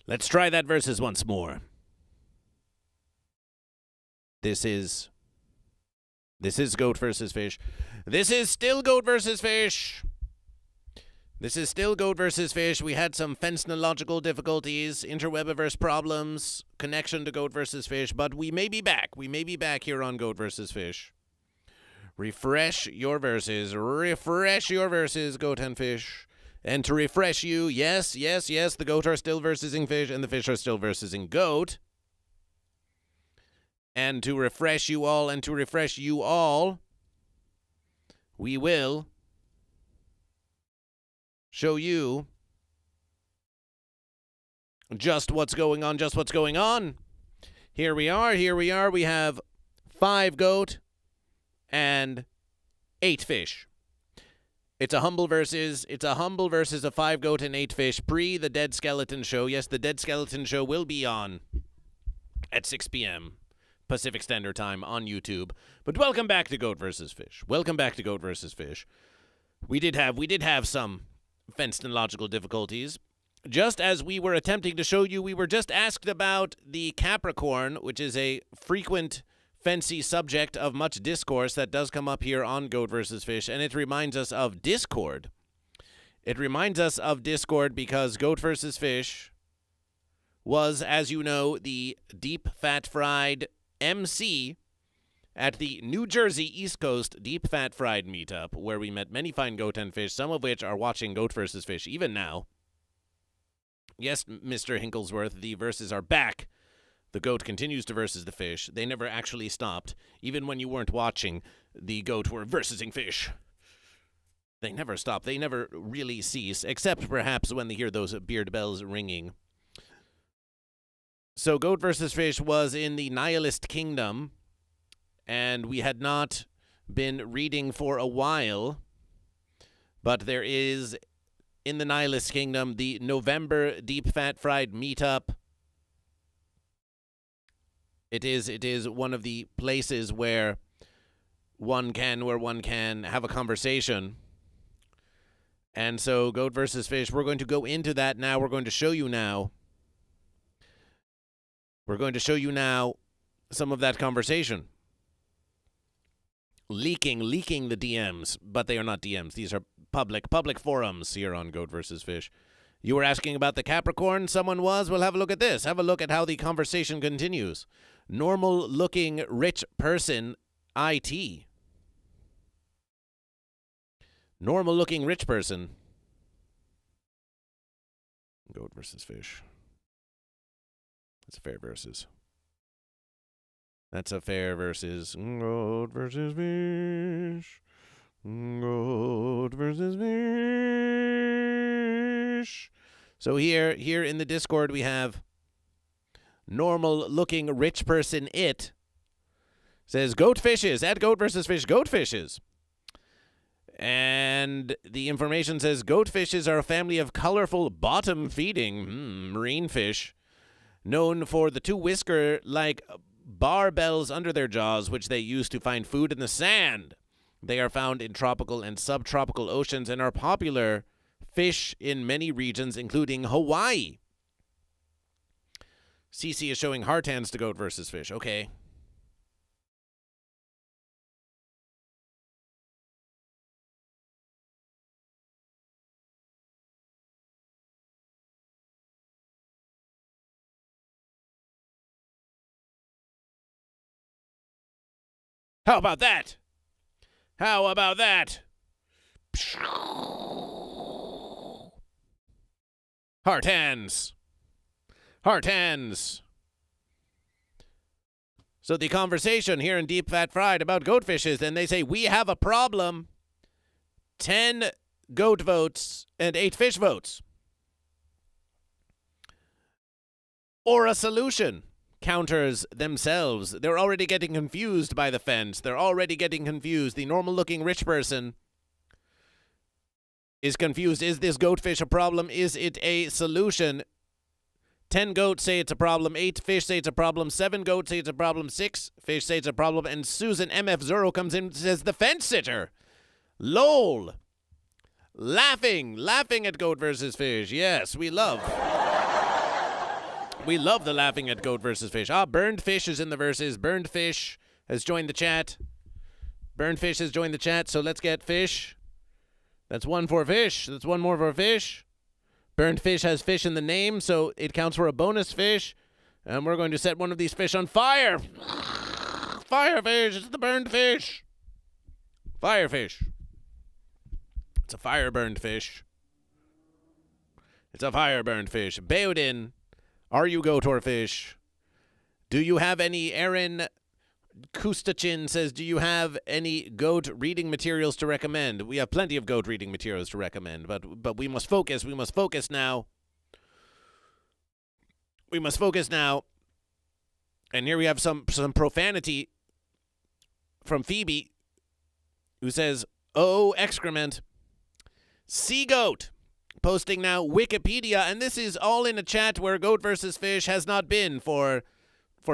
Let's try that versus once more. This is Goat vs. Fish. This is still Goat vs. Fish. This is still Goat vs. Fish. We had some phenomenological difficulties, interwebiverse problems, connection to Goat vs. Fish, but we may be back. We may be back here on Goat vs. Fish. Refresh your verses. Refresh your verses, Goat and Fish. And to refresh you, yes, the goat are still versing fish, and the fish are still versing goat. And to refresh you all, we will show you just what's going on, Here we are. We have 5 goat and 8 fish. It's a humble versus a 5 goat and 8 fish pre the Dead Skeleton Show. Yes, the Dead Skeleton Show will be on at 6 p.m. Pacific Standard Time on YouTube. But welcome back to Goat vs. Fish. We did have some phenomenological difficulties. Just as we were attempting to show you, we were just asked about the Capricorn, which is a frequent fancy subject of much discourse that does come up here on Goat vs. Fish, and it reminds us of Discord. It reminds us of Discord because Goat vs. Fish was, as you know, the deep fat fried MC at the New Jersey East Coast Deep Fat Fried Meetup, where we met many fine goat and fish, some of which are watching Goat vs. Fish even now. Yes, Mr. Hinklesworth, the verses are back. The goat continues to versus the fish. They never actually stopped. Even when you weren't watching, the goat were versing fish. They never stop. They never really cease, except perhaps when they hear those beard bells ringing. So Goat vs. Fish was in the Nihilist Kingdom, and we had not been reading for a while, but there is, in the Nihilist Kingdom, the November Deep Fat Fried Meetup. It is one of the places where one can have a conversation. And so Goat vs. Fish, we're going to go into that now. We're going to show you now some of that conversation. Leaking the DMs, but they are not DMs. These are public forums here on Goat vs. Fish. You were asking about the Capricorn? Someone was? Well, have a look at this. Have a look at how the conversation continues. Normal-looking rich person, IT. Normal-looking rich person. Goat vs. Fish. That's a fair versus. That's a fair versus. Goat vs. Fish. Goat vs. Fish. So here in the Discord we have normal-looking rich person it says goat fishes at Goat vs. Fish goat fishes. And the information says goat fishes are a family of colorful bottom-feeding marine fish known for the 2 whisker-like barbells under their jaws, which they use to find food in the sand. They are found in tropical and subtropical oceans and are popular fish in many regions, including Hawaii. CC is showing heart hands to Goat vs. Fish. Okay. How about that? How about that? Heart hands. Heart hands. So the conversation here in Deep Fat Fried about goat fishes, and they say, we have a problem. 10 goat votes and 8 fish votes. Or a solution. Counters themselves. They're already getting confused by the fence. They're already getting confused. The normal-looking rich person is confused. Is this goatfish a problem? Is it a solution? 10 goats say it's a problem. 8 fish say it's a problem. 7 goats say it's a problem. 6 fish say it's a problem. And Susan MF Zoro comes in and says, the fence sitter. LOL. Laughing at Goat vs. Fish. Yes, we love. We love the laughing at Goat versus Fish. Burned Fish is in the verses. Burned Fish has joined the chat. Burned Fish has joined the chat, so let's get Fish. That's one for Fish. That's one more for Fish. Burned Fish has fish in the name, so it counts for a bonus fish. And we're going to set one of these fish on fire. Fire fish. It's the burned fish. Fire fish. It's a fire burned fish. It's a fire burned fish. Baodin, are you goat or fish? Do you have any? Aaron Kustachin says, do you have any goat reading materials to recommend? We have plenty of goat reading materials to recommend, but we must focus. We must focus now. We must focus now. And here we have some profanity from Phoebe, who says, oh, excrement. Sea goat. Posting now Wikipedia, and this is all in a chat where Goat versus Fish has not been for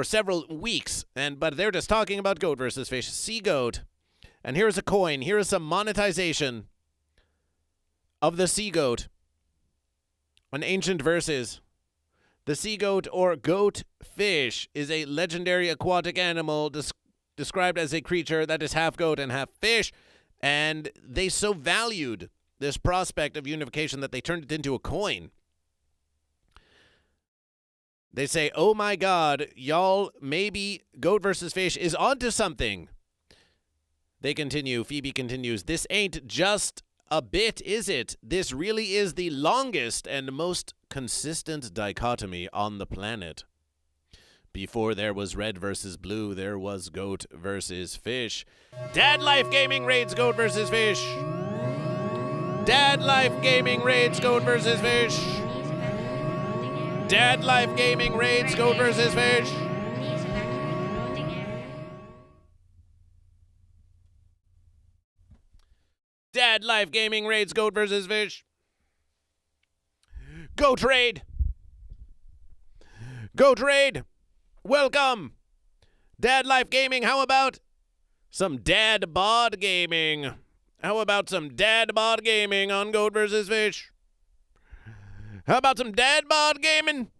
several weeks, but they're just talking about Goat versus Fish. Sea goat. And here's a coin. Here is some monetization of the sea goat. On ancient verses. The sea goat or goat fish is a legendary aquatic animal described as a creature that is half goat and half fish, and they so valued this prospect of unification that they turned it into a coin. They say, oh my God, y'all, maybe Goat versus Fish is onto something. They continue, Phoebe continues, this ain't just a bit, is it? This really is the longest and most consistent dichotomy on the planet. Before there was red versus blue, there was Goat versus Fish. Dad Life Gaming raids Goat versus Fish. Dad Life Gaming raids Goat versus Fish. Dad Life Gaming raids Goat versus Fish. Dad Life Gaming raids Goat versus Fish. Goat raid. Goat raid. Welcome. Dad Life Gaming, how about some dad bod gaming? How about some dad bod gaming on Goat versus Fish? How about some dad bod gaming?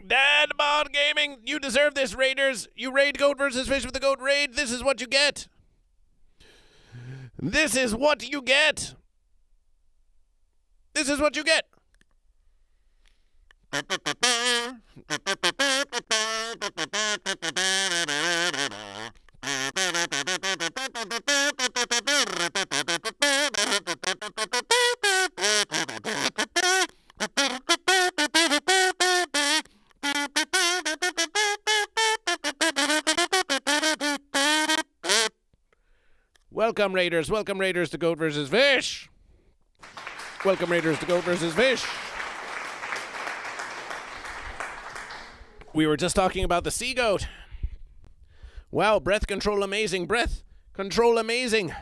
Dad bod gaming. You deserve this, Raiders. You raid Goat versus Fish with the Goat raid. This is what you get. This is what you get. This is what you get. Welcome, Raiders. Welcome, Raiders, to Goat versus Fish. Welcome, Raiders, to Goat versus Fish. We were just talking about the sea goat. Wow, breath control amazing. Breath control amazing.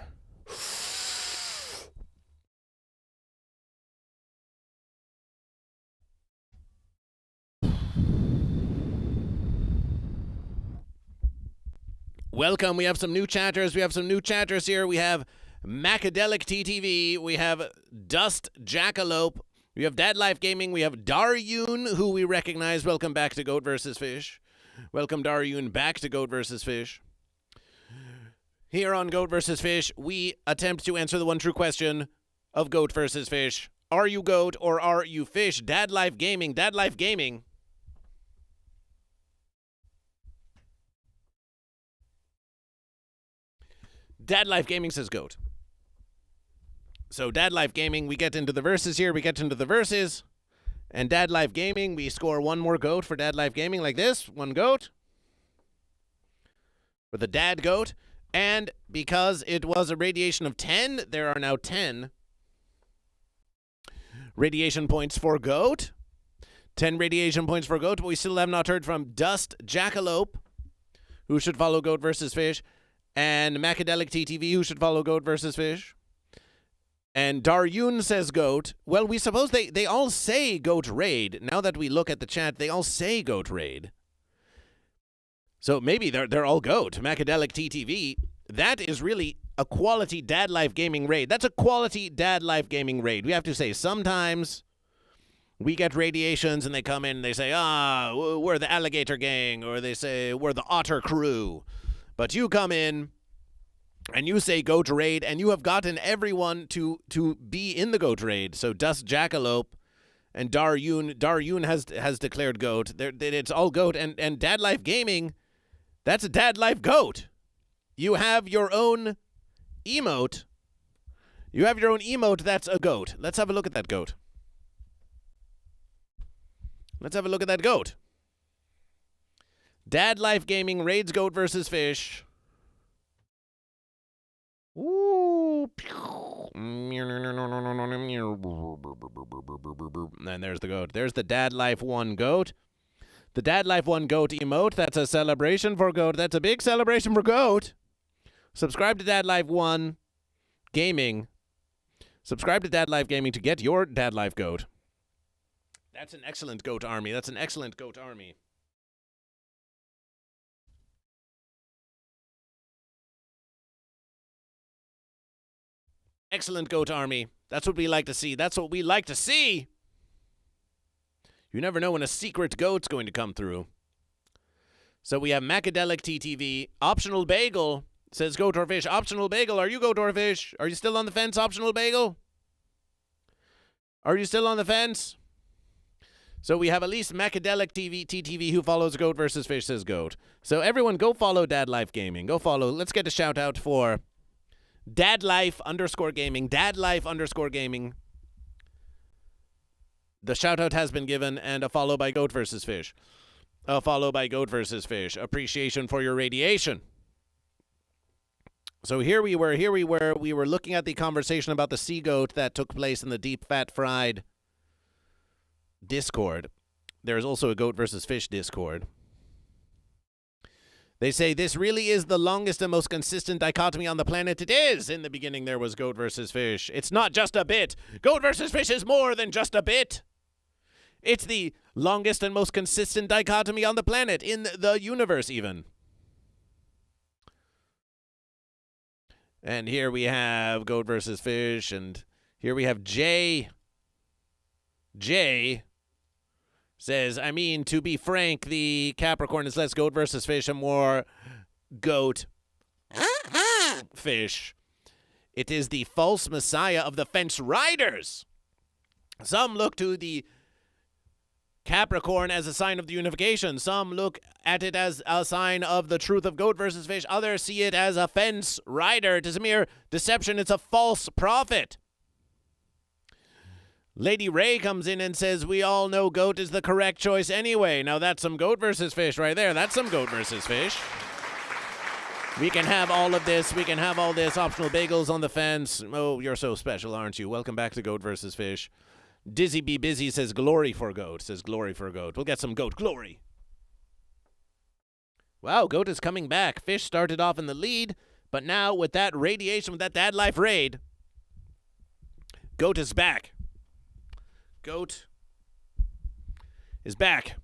Welcome. We have some new chatters. We have some new chatters here. We have Macadelic TTV. We have Dust Jackalope. We have Dad Life Gaming. We have Daryun, who we recognize. Welcome back to Goat versus Fish. Welcome, Daryun, back to Goat versus Fish. Here on Goat versus Fish, we attempt to answer the one true question of Goat versus Fish. Are you goat or are you fish? Dad Life Gaming. Dad Life Gaming. Dad Life Gaming says goat. So Dad Life Gaming, we get into the verses here. We get into the verses. And Dad Life Gaming, we score one more goat for Dad Life Gaming like this. One goat. For the dad goat. And because it was a radiation of 10, there are now 10 radiation points for goat. 10 radiation points for goat. But we still have not heard from Dust Jackalope, who should follow Goat versus Fish. And Macadelic TTV, who should follow Goat versus Fish. And Daryun says goat. Well, we suppose they all say goat raid. Now that we look at the chat, they all say goat raid. So maybe they're all goat. Macadelic TTV. That is really a quality Dad Life Gaming raid. That's a quality Dad Life Gaming raid. We have to say sometimes We get radiations and they come in and they say, we're the alligator gang, or they say, we're the otter crew. But you come in and you say goat raid, and you have gotten everyone to be in the goat raid. So Dust Jackalope and Daryun has declared goat. It's all goat. And Dad Life Gaming, that's a Dad Life goat. You have your own emote. You have your own emote that's a goat. Let's have a look at that goat. Let's have a look at that goat. Dad Life Gaming raids goat versus fish. Ooh. And there's the goat. There's the Dad Life 1 goat. The Dad Life 1 goat emote. That's a celebration for goat. That's a big celebration for goat. Subscribe to Dad Life 1 Gaming. Subscribe to Dad Life Gaming to get your Dad Life goat. That's an excellent goat army. That's an excellent goat army. Excellent goat army. That's what we like to see. That's what we like to see. You never know when a secret goat's going to come through. So we have Macadelic TTV. Optional Bagel says goat or fish. Optional Bagel, are you goat or fish? Are you still on the fence, Optional Bagel? Are you still on the fence? So we have at least Macadelic TTV who follows goat versus fish says goat. So everyone go follow Dad Life Gaming. Go follow. Let's get a shout out for Dad Life _gaming. Dad Life _gaming. The shout out has been given, and a follow by goat versus fish. A follow by goat versus fish. Appreciation for your radiation. So here we were looking at the conversation about the sea goat that took place in the Deep Fat Fried Discord. There's also a goat versus fish Discord. They say this really is the longest and most consistent dichotomy on the planet. It is. In the beginning there was goat versus fish. It's not just a bit. Goat versus fish is more than just a bit. It's the longest and most consistent dichotomy on the planet, in the universe even. And here we have goat versus fish, and here we have Jay. Jay says, I mean, to be frank, the Capricorn is less goat versus fish and more goat fish. It is the false messiah of the fence riders. Some look to the Capricorn as a sign of the unification. Some look at it as a sign of the truth of goat versus fish. Others see it as a fence rider. It is a mere deception. It's a false prophet. Lady Ray comes in and says, we all know goat is the correct choice anyway. Now that's some goat versus fish right there. That's some goat versus fish. We can have all of this. We can have all this. Optional bagels on the fence. Oh, you're so special, aren't you? Welcome back to goat versus fish. Dizzy Be Busy says glory for goat. Says glory for goat. We'll get some goat glory. Wow, goat is coming back. Fish started off in the lead, but now with that radiation, with that Dad Life raid, goat is back. Goat is back.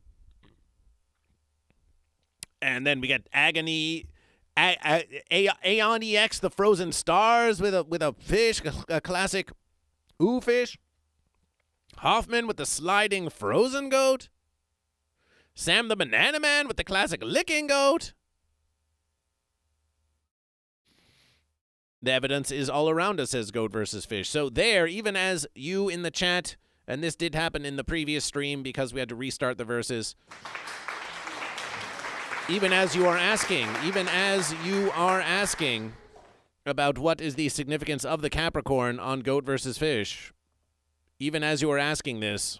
And then we get Agony, Aeon EX, the Frozen Stars with a fish, a classic ooh fish. Hoffman with the sliding frozen goat. Sam the Banana Man with the classic licking goat. The evidence is all around us, says goat versus fish. So there, even as you in the chat, and this did happen in the previous stream because we had to restart the verses. Even as you are asking about what is the significance of the Capricorn on goat versus fish, even as you are asking this,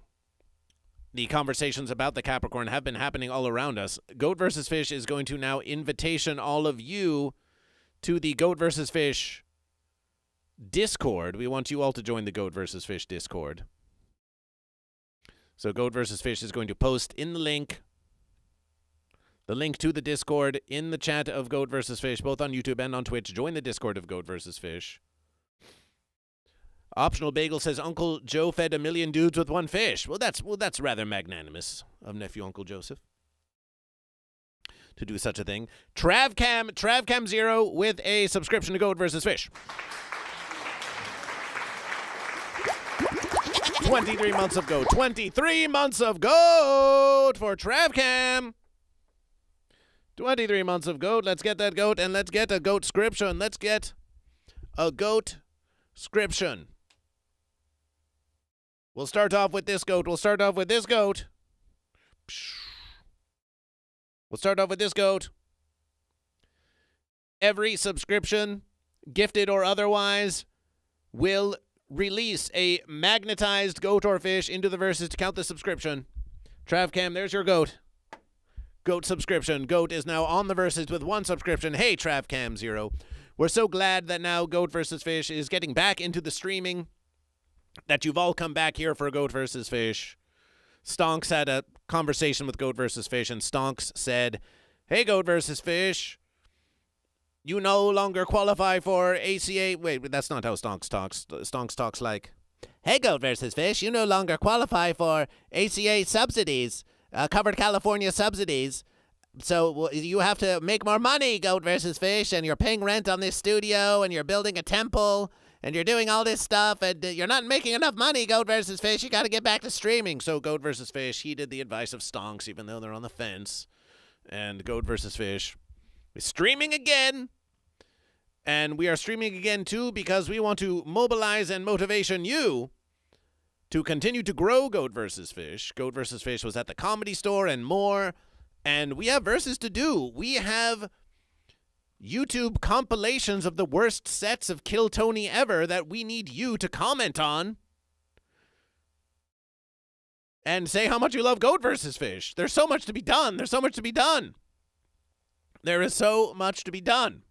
the conversations about the Capricorn have been happening all around us. Goat versus fish is going to now invitation all of you to the Goat versus Fish Discord. We want you all to join the Goat versus Fish Discord. So Goat versus Fish is going to post in the link to the Discord in the chat of Goat versus Fish, both on YouTube and on Twitch. Join the Discord of Goat versus Fish. Optional Bagel says Uncle Joe fed 1 million dudes with one fish. Well, that's rather magnanimous of nephew Uncle Joseph to do such a thing. Travcam 0 with a subscription to Goat versus Fish. 23 months of goat. 23 months of goat for TravCam. 23 months of goat. Let's get that goat, and let's get a goat scription. Let's get a goat scription. We'll start off with this goat. We'll start off with this goat. We'll start off with this goat. Every subscription, gifted or otherwise, will release a magnetized goat or fish into the verses to count the subscription. TravCam, there's your goat. Goat subscription. Goat is now on the verses with 1 subscription. Hey, TravCam 0. We're so glad that now GoatVsFish is getting back into the streaming, that you've all come back here for GoatVsFish. Stonks had a conversation with GoatVsFish, and Stonks said, hey, GoatVsFish, you no longer qualify for ACA. Wait, that's not how Stonks talks. Stonks talks like, hey, GoatVsFish, you no longer qualify for ACA subsidies, covered California subsidies. So you have to make more money, GoatVsFish, and you're paying rent on this studio, and you're building a temple, and you're doing all this stuff, and you're not making enough money, GoatVsFish. You got to get back to streaming. So GoatVsFish heeded the advice of Stonks, even though they're on the fence. And GoatVsFish is streaming again. And we are streaming again, too, because we want to mobilize and motivation you to continue to grow GoatVsFish. GoatVsFish was at the Comedy Store and more. And we have verses to do. We have YouTube compilations of the worst sets of Kill Tony ever that we need you to comment on and say how much you love GoatVsFish. There's so much to be done. There's so much to be done. There is so much to be done.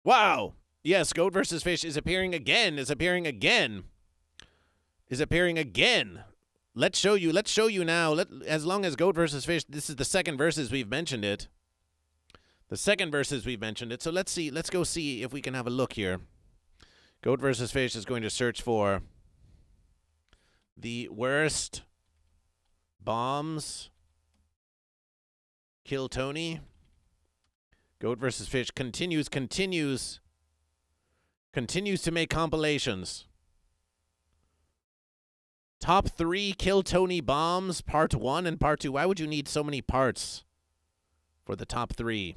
Wow. Yes, GoatVsFish is appearing again. Let's show you now. As long as GoatVsFish, this is the second verses we've mentioned it. So let's see. Let's go see if we can have a look here. GoatVsFish is going to search for the worst bombs Kill Tony. GoatVsFish continues to make compilations. Top 3 Kill Tony bombs, part 1 and part 2. Why would you need so many parts for the top 3?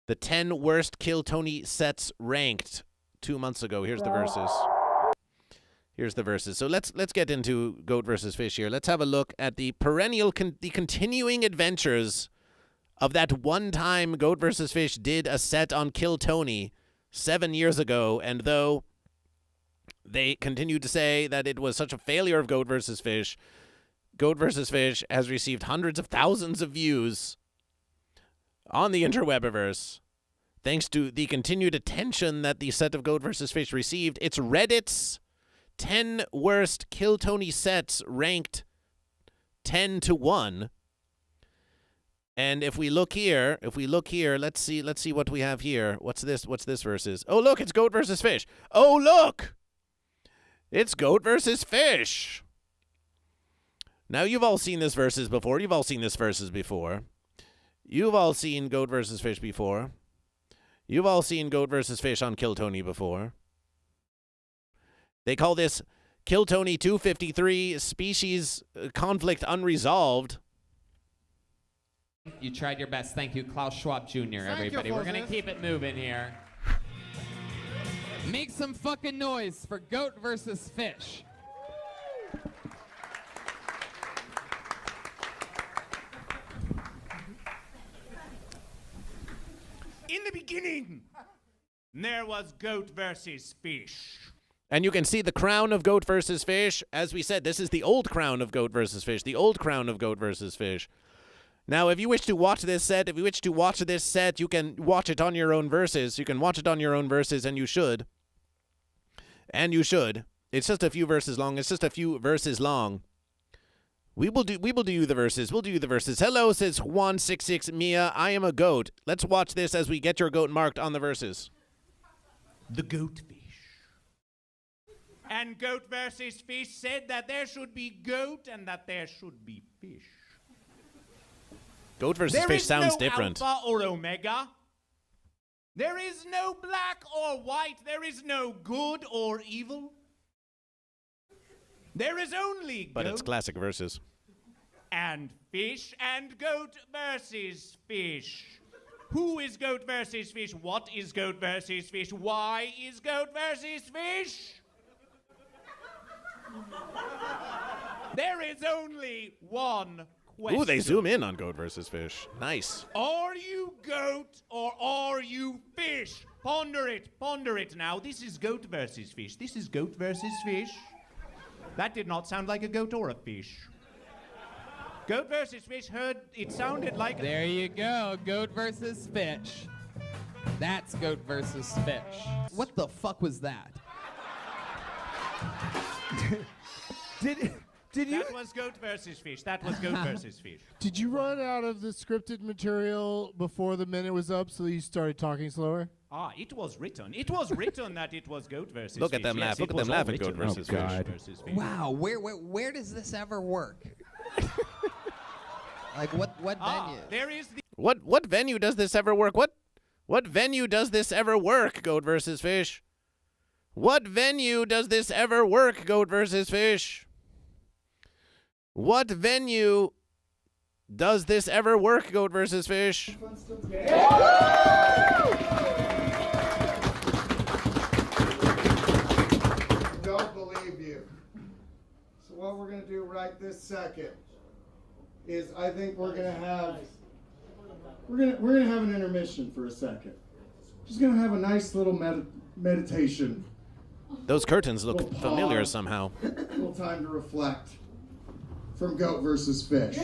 The 10 worst Kill Tony sets ranked 2 months ago. Here's the verses. So let's get into GoatVsFish here. Let's have a look at the the continuing adventures of that one time GoatVsFish did a set on Kill Tony 7 years ago, and though they continue to say that it was such a failure of GoatVsFish, GoatVsFish has received hundreds of thousands of views on the interwebiverse, thanks to the continued attention that the set of GoatVsFish received. It's Reddit's 10 worst Kill Tony sets ranked 10 to 1. And if we look here, let's see what we have here. What's this versus? Oh, look, it's GoatVsFish. Oh, look! It's GoatVsFish. Now, you've all seen this versus before. You've all seen GoatVsFish before. You've all seen GoatVsFish on Kill Tony before. They call this Kill Tony 253 species conflict unresolved. You tried your best. Thank you, Klaus Schwab Jr., everybody. We're going to keep it moving here. Make some fucking noise for GoatVsFish. In the beginning, there was Goat versus Fish. And you can see the crown of GoatVsFish. As we said, this is the old crown of GoatVsFish. The old crown of GoatVsFish. Now, if you wish to watch this set, you can watch it on your own verses. And you should. It's just a few verses long. We will do you the verses. Hello, says Juan66 Mia. I am a goat. Let's watch this as we get your goat marked on the verses. The goat fish. And GoatVsFish said that there should be goat and that there should be fish. GoatVsFish sounds different. There is no alpha or omega. There is no black or white. There is no good or evil. There is only But goat it's classic verses. and fish and goat versus fish. Who is goat versus fish? What is goat versus fish? Why is goat versus fish? There is only one question. Ooh, they zoom in on goat versus fish. Nice. Are you goat or are you fish? Ponder it now. This is goat versus fish. This is goat versus fish. That did not sound like a goat or a fish. Goat versus fish it sounded like... There you go, goat versus fish. That's goat versus fish. What the fuck was that? Did you? That was goat versus fish. That was goat versus fish. Did you run out of the scripted material before the minute was up, so you started talking slower? It was written. It was written that it was goat versus Look fish. at them Yes, laugh. Look it at them was all laugh at goat written. versus fish. Versus fish. Wow, where does this ever work? Like what venue? There is the... What venue does this ever work? What venue does this ever work, goat versus fish? What venue does this ever work, goat versus fish? What venue does this ever work, goat versus fish? Don't believe you. So what we're gonna do right this second is I think we're gonna have an intermission for a second. Just gonna have a nice little meditation. Those curtains look Little familiar pause. somehow. A little time to reflect from goat versus fish.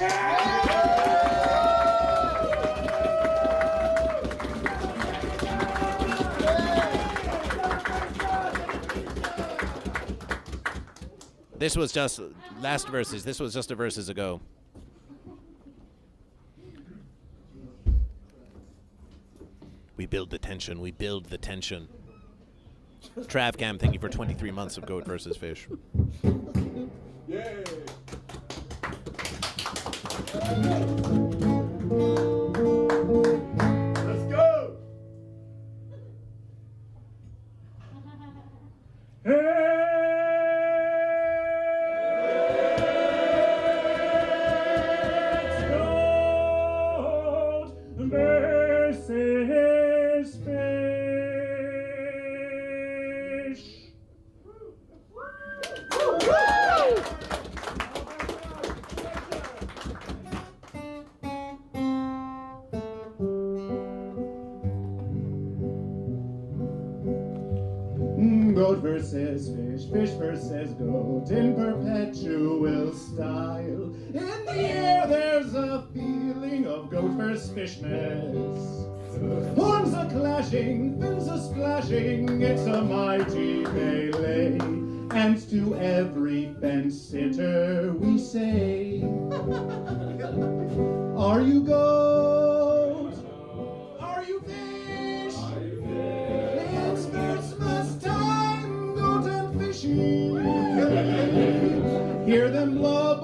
This was just last verses. This was just a verses ago. We build the tension. We build the tension. Travcam, thank you for 23 months of goat versus fish. Yay! Let's go! Versus fish. Goat versus fish, fish versus goat, in perpetual style. In the air there's a feeling of goat versus fishness. Horns are clashing, fins are splashing, it's a mighty melee. And to every fence sitter we say, are you goat? Are you fish? It's Christmas time, goat and fishy. Hear them blub,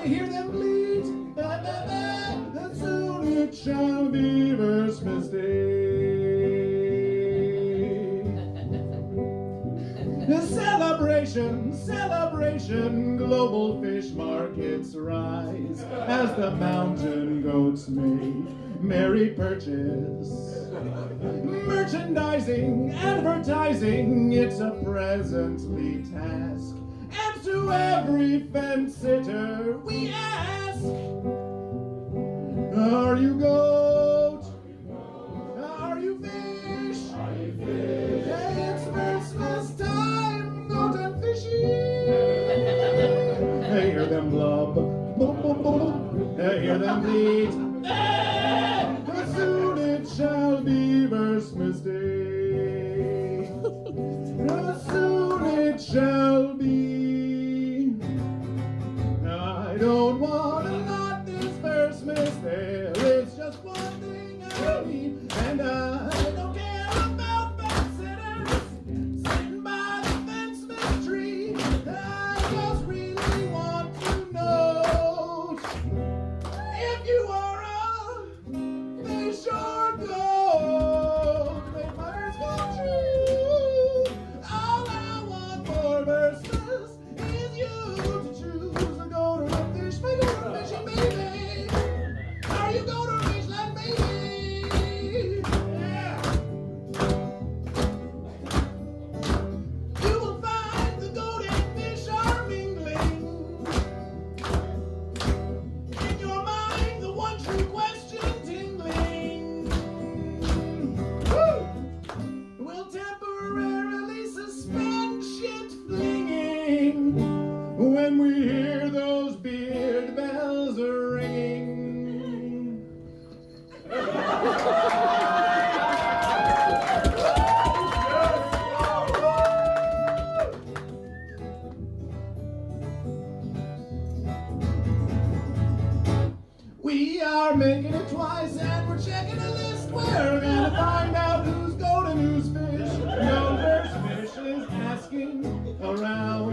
hear them bleat, and soon it shall be Christmas Day. Celebration, celebration, global fish markets rise as the mountain goats make merry purchase. Merchandising, advertising, it's a presently task. And to every fence sitter we ask, are you goat? Are you fish? It's Christmas time, goat and fishy. Hear them blub, boom, boom, boom. Hear them bleat. Soon it shall be Christmas Day. Soon it shall be. I don't want to not this Christmas. There is just one thing I need, and I don't care about fence sitters sitting by the fence tree. I just really want to know if you are a fish or goat. singing when we hear those beard bells ringing. We are making it twice and we're checking the list. We're gonna find out who's goat and who's fish. Goat versus fish is asking around.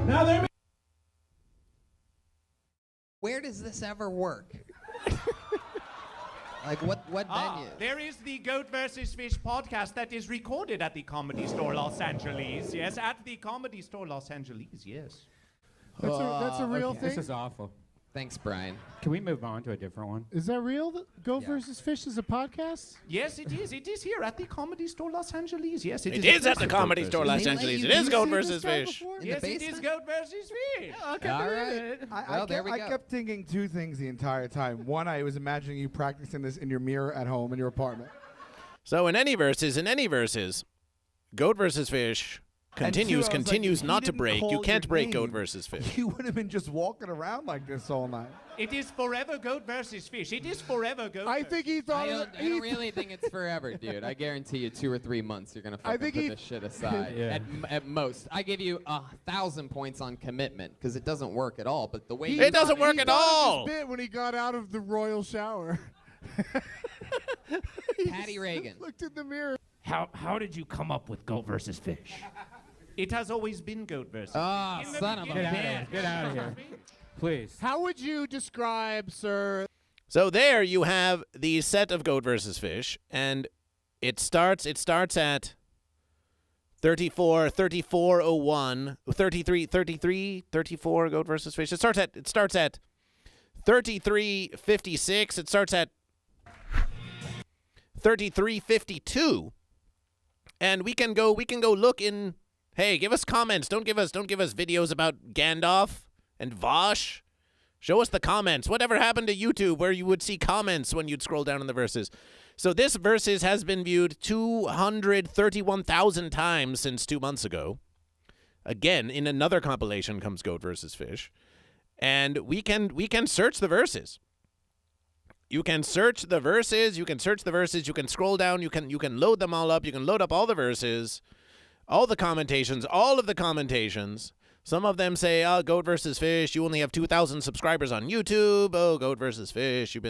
Now there. Where does this ever work? Like what venue? There is the Goat vs. Fish podcast that is recorded at the Comedy Store Los Angeles. Yes, at the Comedy Store Los Angeles, yes. That's a real thing? This is awful. Thanks, Brian. Can we move on to a different one? Is that real? Goat versus Fish is a podcast? Yes, it is. It is here at the Comedy Store Los Angeles. Yes, It is at the Comedy Store Los They let Angeles. you It is do Goat see versus this guy Fish. before? In Yes, the it is basement? Goat versus Fish. All right. Well, there we go. I kept thinking two things the entire time. One, I was imagining you practicing this in your mirror at home in your apartment. So in any verses, Goat versus Fish continues And two, I was like, not he to didn't break. call You can't your break name. Goat versus Fish. You would have been just walking around like this all night. It is forever Goat versus Fish. It is forever Goat. I think he thought I it don't really think it's forever, dude. I guarantee you 2 or 3 months you're going to I fucking think put he- this shit aside. Yeah. At most. I give you 1,000 points on commitment because it doesn't work at all. But the way It doesn't work at all. Bit when he got out of the royal shower. Patty Reagan. Looked in the mirror. How did you come up with Goat versus Fish? It has always been Goat versus. Oh, In the son of a beginning. bitch. Get out of here. Please. How would you describe, sir? So there you have the set of Goat versus Fish, and it starts at 34:01, 34 Goat versus Fish. It starts at 33:56. It starts at 33:52. And we can go look in. Hey, give us comments. Don't give us videos about Gandalf and Vosh. Show us the comments. Whatever happened to YouTube where you would see comments when you'd scroll down in the verses? So this verses has been viewed 231,000 times since 2 months ago. Again, in another compilation comes Goat versus Fish. And we can search the verses. You can search the verses, you can scroll down, you can load them all up, you can load up all the verses, all the commentations, all of the commentations. Some of them say, "Oh, Goat versus Fish, you only have 2,000 subscribers on YouTube. Oh, Goat versus Fish, you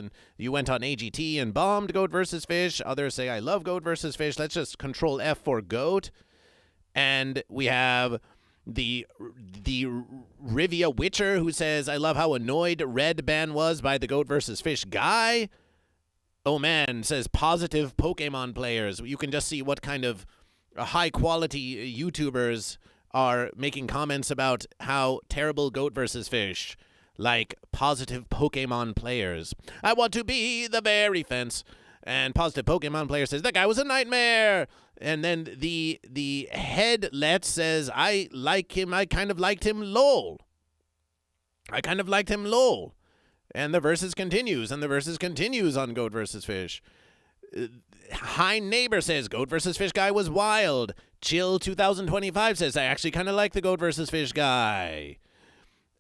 went on AGT and bombed Goat versus Fish." Others say, "I love Goat versus Fish. Let's just control F for Goat." And we have the Rivia Witcher who says, "I love how annoyed Red Ban was by the Goat versus Fish guy." Oh man, says positive Pokemon players. You can just see what kind of high quality YouTubers are making comments about how terrible Goat versus Fish, like positive Pokemon players. "I want to be the very fence." And positive Pokemon player says, "That guy was a nightmare." And then the headlet says, "I like him. I kind of liked him, lol. I kind of liked him, lol." And the verses continues on Goat versus Fish. High Neighbor says, "Goat versus Fish guy was wild." Chill 2025 says, "I actually kind of like the Goat versus Fish guy."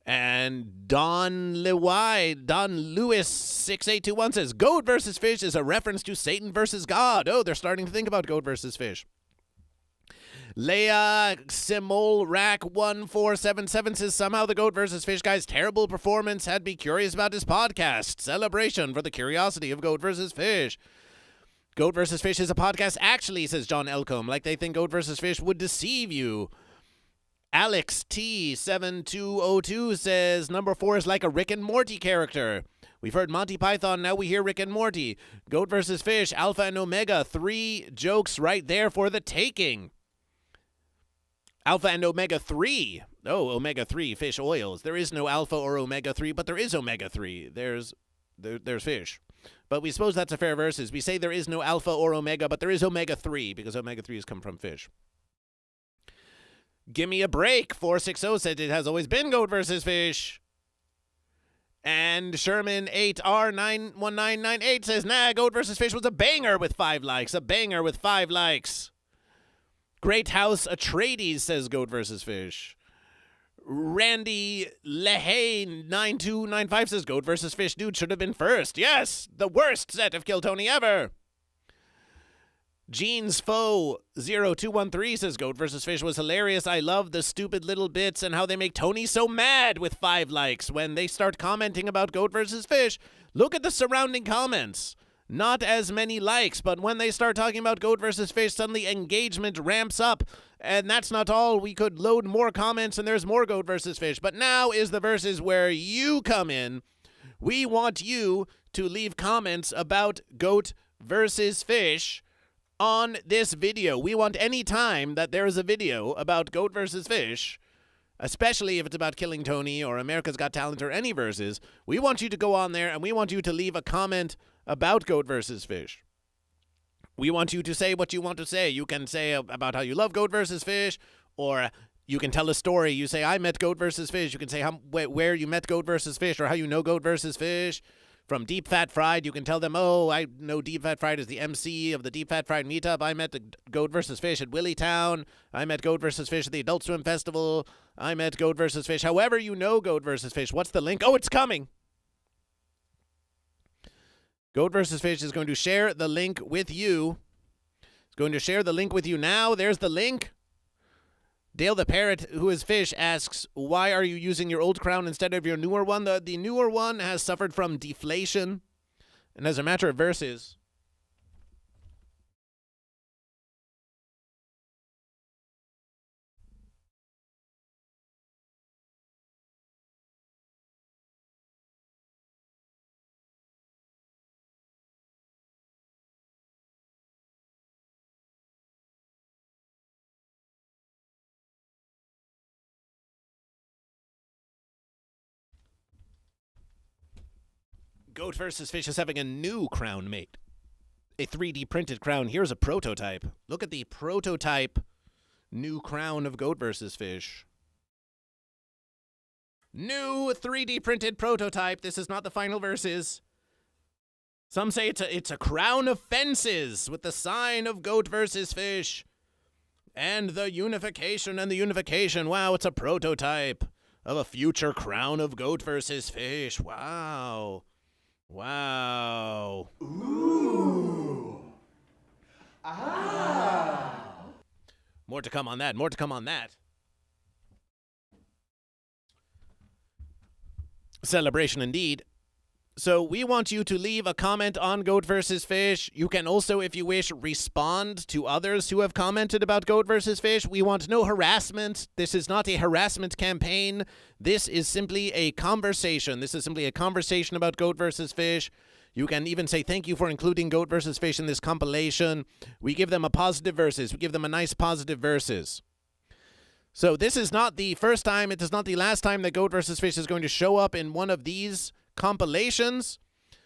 And Don Lewis 6821 says, "Goat versus Fish is a reference to Satan versus God." Oh, they're starting to think about Goat versus Fish. Leia Simolrak 1477 says, "Somehow the Goat versus Fish guy's terrible performance had me curious about his podcast. Celebration for the curiosity of Goat versus Fish." Goat versus Fish is a podcast actually, says John Elcombe, like they think Goat versus Fish would deceive you. Alex T7202 says, "Number 4 is like a Rick and Morty character. We've heard Monty Python, now we hear Rick and Morty. Goat versus Fish, Alpha and Omega, 3 jokes right there for the taking." Alpha and Omega 3. Oh, Omega 3, fish oils. There is no Alpha or Omega 3, but there is Omega 3. There's fish. But we suppose that's a fair versus. We say there is no Alpha or Omega, but there is Omega 3, because Omega 3s come from fish. Gimme a Break 460 said it has always been Goat versus Fish. And Sherman 8R91998 says, "Nah, Goat versus Fish was a banger with 5 likes. A banger with 5 likes." Great House Atreides says Goat versus Fish. Randy Lehay 9295 says Goat versus Fish. Dude should have been first. Yes, the worst set of Kill Tony ever. Jeans Foe 0213 says Goat versus Fish was hilarious. I love the stupid little bits and how they make Tony so mad with 5 likes when they start commenting about Goat versus Fish. Look at the surrounding comments. Not as many likes, but when they start talking about Goat versus Fish, suddenly engagement ramps up. And that's not all. We could load more comments and there's more Goat versus Fish. But now is the verses where you come in. We want you to leave comments about Goat versus Fish on this video. We want any time that there is a video about Goat versus Fish, especially if it's about Killing Tony or America's Got Talent or any verses, we want you to go on there and we want you to leave a comment about Goat versus Fish. We want you to say what you want to say. You can say about how you love Goat versus Fish, or you can tell a story. You say, I met Goat versus Fish. You can say where you met Goat versus Fish or how you know Goat versus Fish. From Deep Fat Fried, you can tell them, oh, I know Deep Fat Fried is the MC of the Deep Fat Fried meetup. I met the Goat versus Fish at Willytown. I met Goat versus Fish at the Adult Swim Festival. I met Goat versus Fish. However you know Goat versus Fish, what's the link? Oh, it's coming. Goat versus Fish is going to share the link with you. It's going to share the link with you now. There's the link. Dale the Parrot, who is Fish, asks, why are you using your old crown instead of your newer one? The newer one has suffered from deflation. And as a matter of verses, Goat versus Fish is having a new crown made. A 3D printed crown. Here's a prototype. Look at the prototype new crown of Goat versus Fish. New 3D printed prototype. This is not the final verses. Some say it's a crown of fences with the sign of Goat versus Fish. And the unification and the unification. Wow, it's a prototype of a future crown of Goat versus Fish. Wow. Wow. Ooh. Ah. More to come on that. More to come on that. Celebration indeed. So we want you to leave a comment on Goat versus Fish. You can also, if you wish, respond to others who have commented about Goat versus Fish. We want no harassment. This is not a harassment campaign. This is simply a conversation. This is simply a conversation about Goat versus Fish. You can even say thank you for including Goat versus Fish in this compilation. We give them a positive verses. We give them a nice positive verses. So this is not the first time. It is not the last time that Goat versus Fish is going to show up in one of these compilations.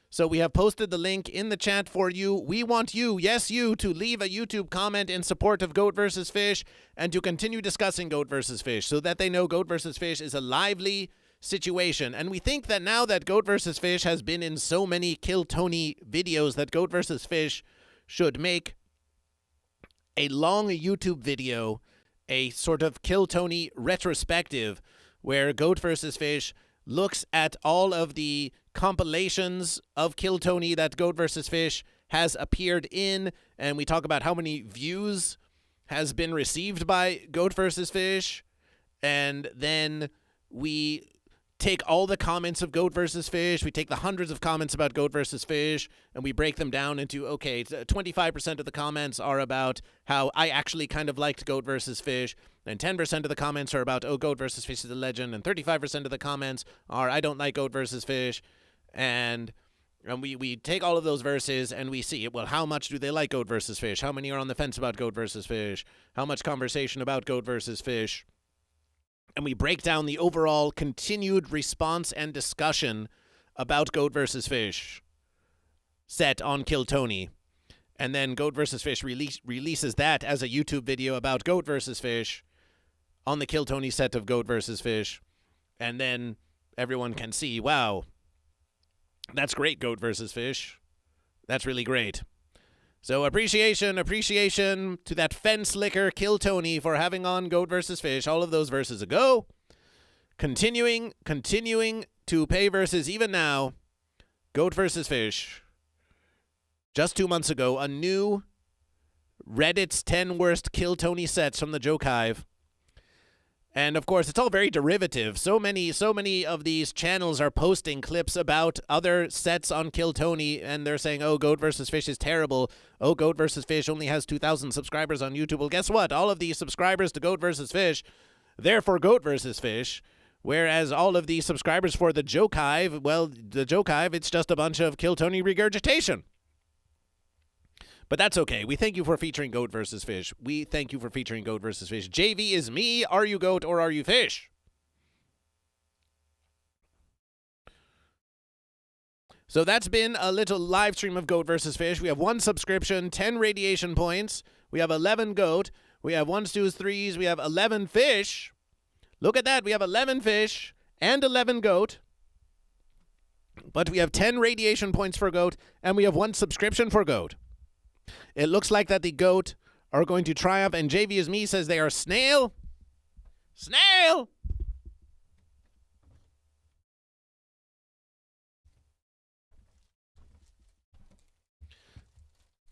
So we have posted the link in the chat for you. We want you, yes you, to leave a YouTube comment in support of Goat versus Fish and to continue discussing Goat versus Fish so that they know Goat versus Fish is a lively situation. And we think that now that Goat versus Fish has been in so many Kill Tony videos that Goat versus Fish should make a long YouTube video, a sort of Kill Tony retrospective where Goat versus Fish looks at all of the compilations of Kill Tony that Goat versus Fish has appeared in, and we talk about how many views has been received by Goat versus Fish, and then we take all the comments of Goat versus Fish, we take the hundreds of comments about Goat versus Fish, and we break them down into, okay, 25% of the comments are about how I actually kind of liked Goat versus Fish, and 10% of the comments are about, oh, Goat versus Fish is a legend, and 35% of the comments are, I don't like Goat versus Fish, and we take all of those verses and we see, well, how much do they like Goat versus Fish? How many are on the fence about Goat versus Fish? How much conversation about Goat versus Fish? And we break down the overall continued response and discussion about Goat versus Fish set on Kill Tony. And then Goat versus Fish releases that as a YouTube video about Goat versus Fish on the Kill Tony set of Goat versus Fish. And then everyone can see, wow, that's great, Goat versus Fish. That's really great. So appreciation to that fence licker Kill Tony for having on Goat vs. Fish all of those verses ago. Continuing to pay verses even now. Goat vs. Fish. Just 2 months ago, a new Reddit's 10 worst Kill Tony sets from the Joke Hive. And of course, it's all very derivative. So many of these channels are posting clips about other sets on Kill Tony, and they're saying, oh, Goat vs. Fish is terrible. Oh, Goat vs. Fish only has 2,000 subscribers on YouTube. Well, guess what? All of these subscribers to Goat vs. Fish, they're for Goat vs. Fish. Whereas all of the subscribers for the Joke Hive, well, the Joke Hive, it's just a bunch of Kill Tony regurgitation. But that's okay. We thank you for featuring Goat vs. Fish. We thank you for featuring Goat vs. Fish. JV is me. Are you goat or are you fish? So that's been a little live stream of Goat vs. Fish. We have 1 subscription, 10 radiation points. We have 11 goat. We have 1s, 2s, 3s. We have 11 fish. Look at that. We have 11 fish and 11 goat. But we have 10 radiation points for goat, and we have 1 subscription for goat. It looks like that the goat are going to triumph, and JV is me says they are snail. Snail!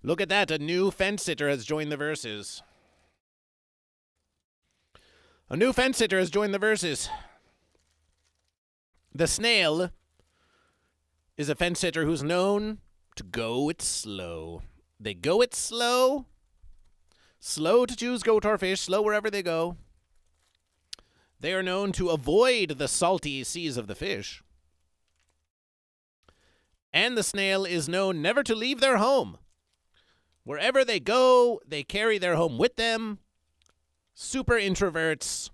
Look at that. A new fence sitter has joined the verses. A new fence sitter has joined the verses. The snail is a fence sitter who's known to go it slow. They go it slow. Slow to choose goat or fish, slow wherever they go. They are known to avoid the salty seas of the fish. And the snail is known never to leave their home. Wherever they go, they carry their home with them. Super introverts.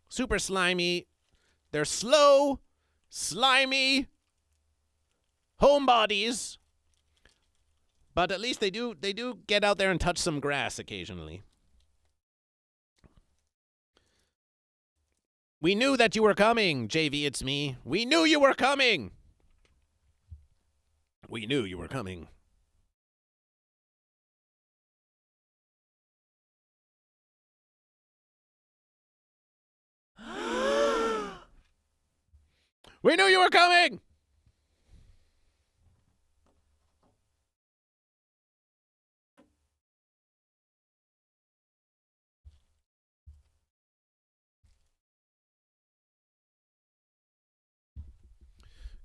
Super slimy. They're slow, slimy homebodies. But at least they do get out there and touch some grass occasionally. We knew that you were coming, JV, it's me. We knew you were coming. We knew you were coming. We knew you were coming.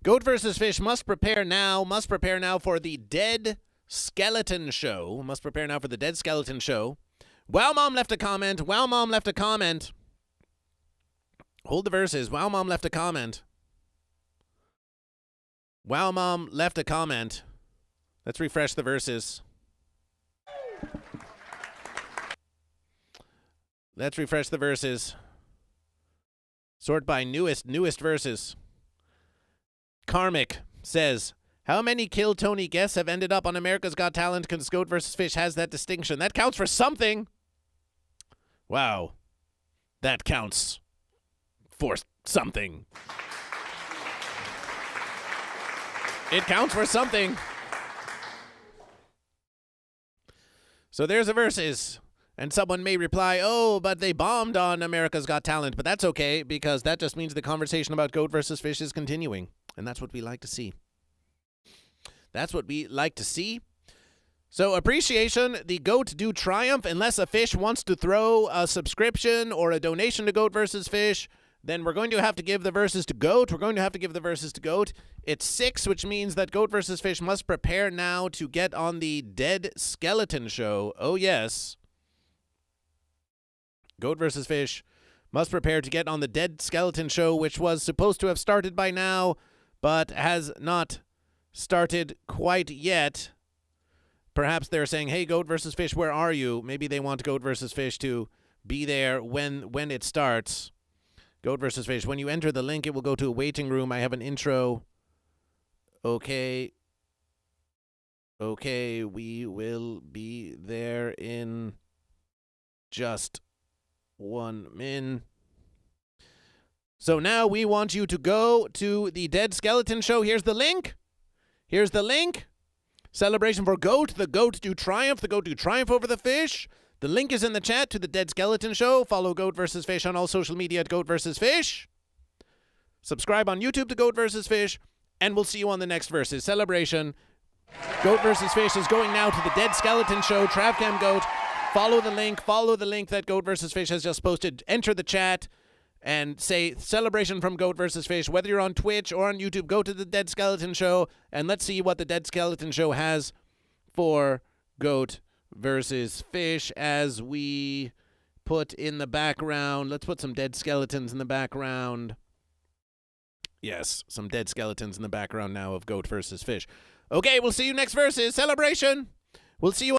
Goat vs. Fish must prepare now for the Dead Skeleton Show. Must prepare now for the Dead Skeleton Show. Wow Mom left a comment. Wow Mom left a comment. Hold the verses. Wow Mom left a comment. Wow Mom left a comment. Let's refresh the verses. Let's refresh the verses. Sort by newest verses. Karmic says, how many Kill Tony guests have ended up on America's Got Talent because Goat vs. Fish has that distinction? That counts for something. Wow. That counts for something. It counts for something. So there's the verses. And someone may reply, oh, but they bombed on America's Got Talent. But that's okay, because that just means the conversation about Goat vs. Fish is continuing. And that's what we like to see. That's what we like to see. So appreciation, the goat do triumph. Unless a fish wants to throw a subscription or a donation to Goat vs. Fish, then we're going to have to give the verses to goat. We're going to have to give the verses to goat. It's 6, which means that Goat vs. Fish must prepare now to get on the Dead Skeleton Show. Oh, yes. Goat vs. Fish must prepare to get on the Dead Skeleton Show, which was supposed to have started by now, but has not started quite yet. Perhaps they're saying, hey, Goat vs. Fish, where are you? Maybe they want Goat vs. Fish to be there when it starts. Goat vs. Fish. When you enter the link, it will go to a waiting room. I have an intro. Okay. Okay, we will be there in just 1 min. So now we want you to go to the Dead Skeleton Show. Here's the link. Here's the link. Celebration for goat. The goat do triumph. The goat do triumph over the fish. The link is in the chat to the Dead Skeleton Show. Follow Goat vs. Fish on all social media at Goat vs. Fish. Subscribe on YouTube to Goat vs. Fish. And we'll see you on the next Versus Celebration. Goat vs. Fish is going now to the Dead Skeleton Show. Travcam Goat. Follow the link that Goat vs. Fish has just posted. Enter the chat and say celebration from Goat vs. Fish. Whether you're on Twitch or on YouTube, go to the Dead Skeleton Show and let's see what the Dead Skeleton Show has for Goat versus Fish as we put in the background. Let's put some dead skeletons in the background. Yes, some dead skeletons in the background now of Goat versus Fish. Okay, we'll see you next Versus Celebration. We'll see you